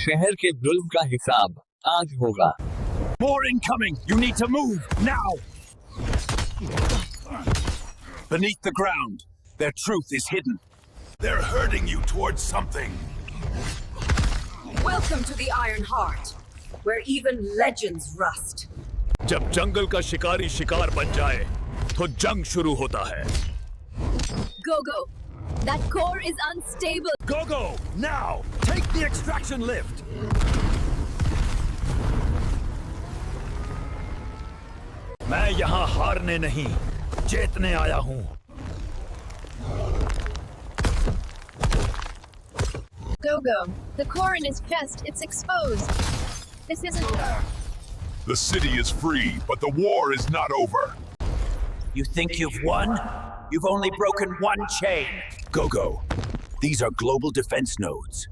शहर के जुल्म का हिसाब आज होगा। More incoming! You need to move, now! Beneath the ground, their truth is hidden. They're herding you towards something. Welcome to the Iron Heart, where even legends rust. जब जंगल का शिकारी शिकार बन जाए, तो जंग शुरू होता है। Go, go! That core is unstable. Go, go! Now! Take the extraction lift! मैं यहाँ हारने नहीं, जीतने आया हूँ। Go, go. The core in his chest, it's exposed. This isn't... The city is free, but the war is not over. You think you've won? You've only broken one chain. Go, go. These are global defense nodes.